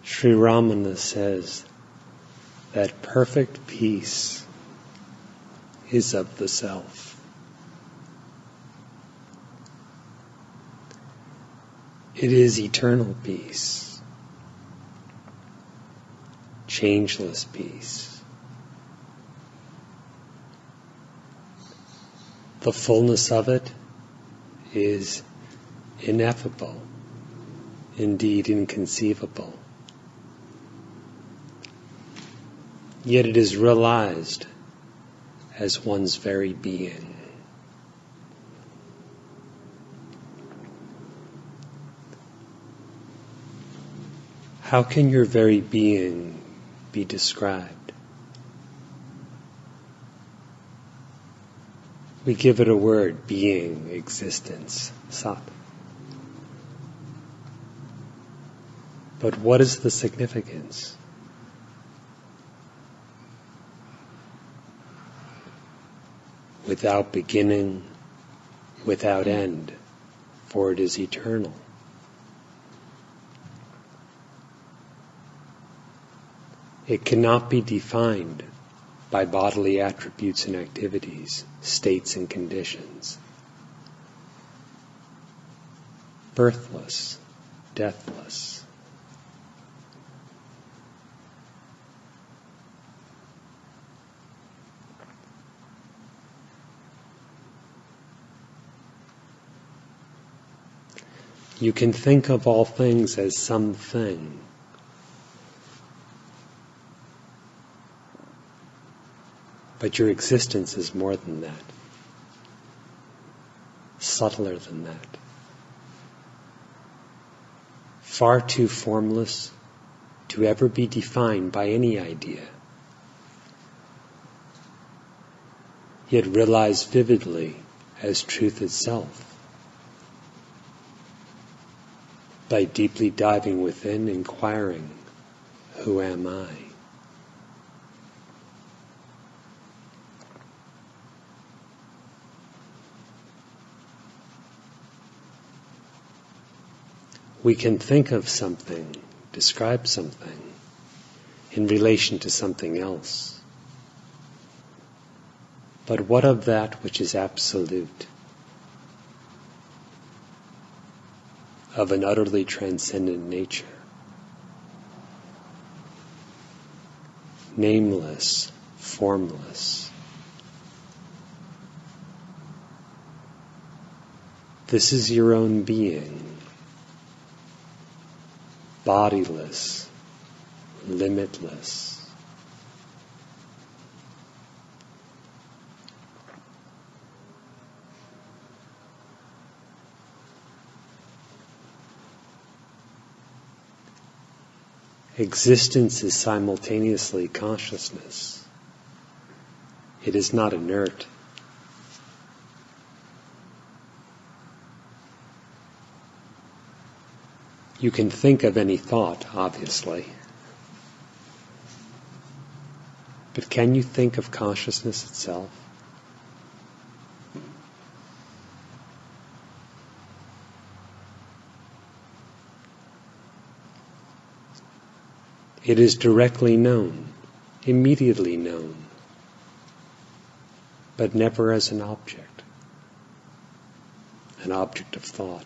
Sri Ramana says that perfect peace is of the self. It is eternal peace, changeless peace. The fullness of it is ineffable, indeed inconceivable. Yet it is realized as one's very being. How can your very being be described? We give it a word: being, existence, sat. But what is the significance? Without beginning, without end, for it is eternal. It cannot be defined by bodily attributes and activities, states and conditions. Birthless, deathless. You can think of all things as something. But your existence is more than that, subtler than that, far too formless to ever be defined by any idea, yet realized vividly as truth itself. By deeply diving within, inquiring, who am I? We can think of something, describe something, in relation to something else. But what of that which is absolute? Of an utterly transcendent nature, nameless, formless. This is your own being, bodiless, limitless. Existence is simultaneously consciousness. It is not inert. You can think of any thought, obviously. But can you think of consciousness itself? It is directly known, immediately known, but never as an object of thought.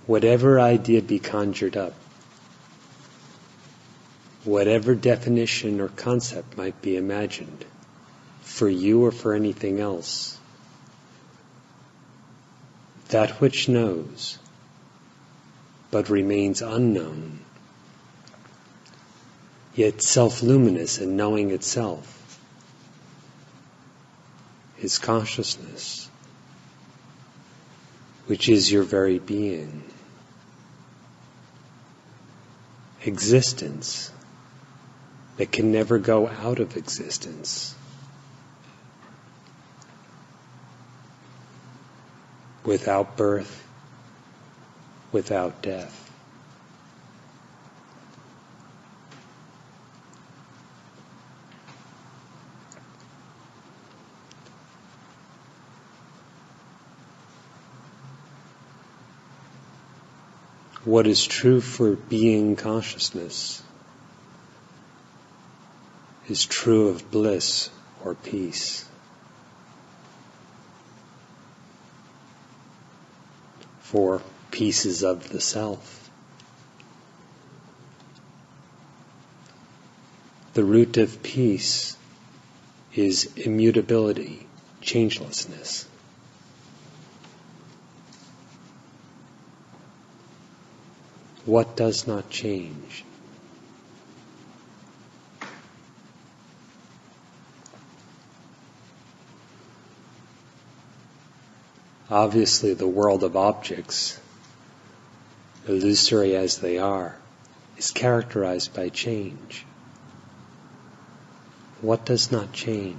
Whatever idea be conjured up, whatever definition or concept might be imagined, for you or for anything else, that which knows, but remains unknown, yet self-luminous in knowing itself, is consciousness, which is your very being. Existence that can never go out of existence. Without birth, without death. What is true for being consciousness is true of bliss or peace. For pieces of the self. The root of peace is immutability, changelessness. What does not change? Obviously, the world of objects, illusory as they are, is characterized by change. What does not change?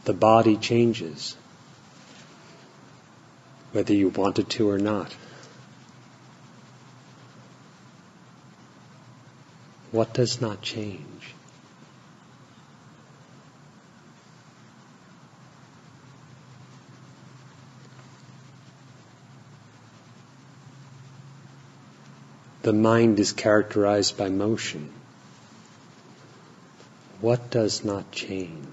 The body changes, whether you want it to or not. What does not change? The mind is characterized by motion. What does not change?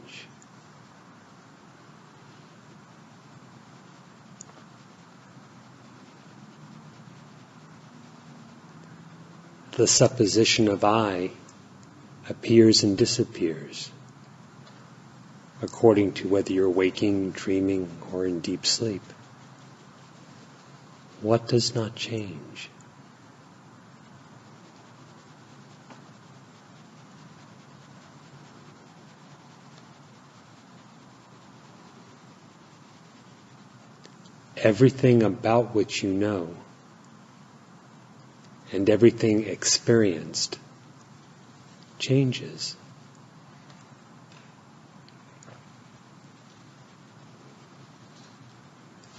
The supposition of I appears and disappears according to whether you're waking, dreaming, or in deep sleep. What does not change? Everything about which you know and everything experienced changes.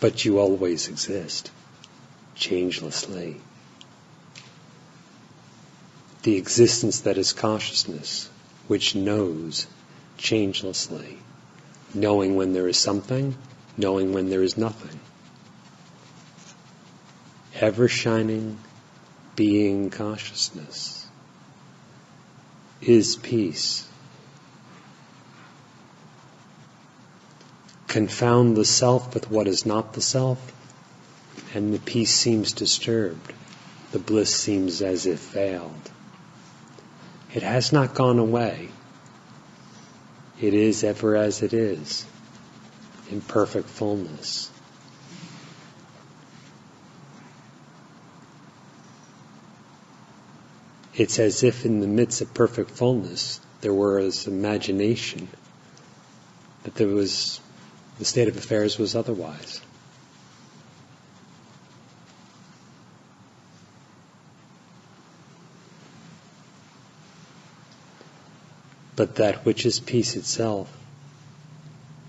But you always exist, changelessly. The existence that is consciousness, which knows changelessly, knowing when there is something, knowing when there is nothing. Ever shining, being consciousness is peace. Confound the self with what is not the self, and the peace seems disturbed. The bliss seems as if veiled. It has not gone away. It is ever as it is, in perfect fullness. It's as if in the midst of perfect fullness there was imagination, that the state of affairs was otherwise. But that which is peace itself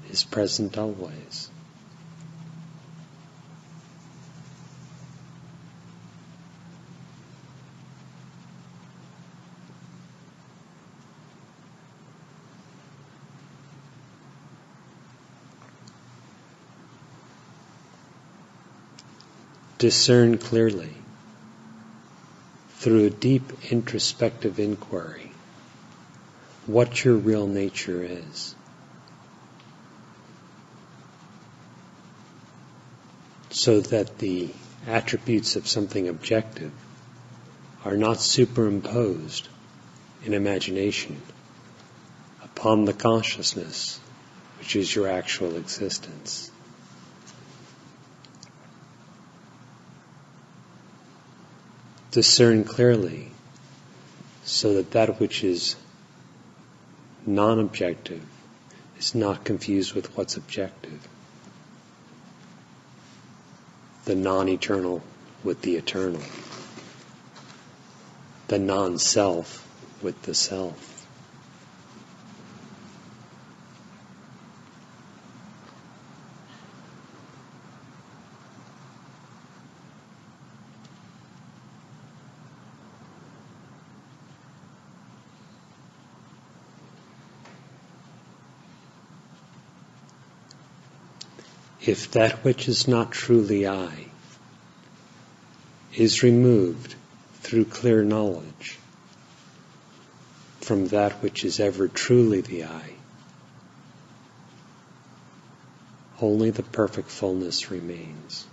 is present always. Discern clearly, through a deep introspective inquiry, what your real nature is. So that the attributes of something objective are not superimposed in imagination upon the consciousness, which is your actual existence. Discern clearly, so that that which is non-objective is not confused with what's objective. The non-eternal with the eternal. The non-self with the self. If that which is not truly I is removed through clear knowledge from that which is ever truly the I, only the perfect fullness remains.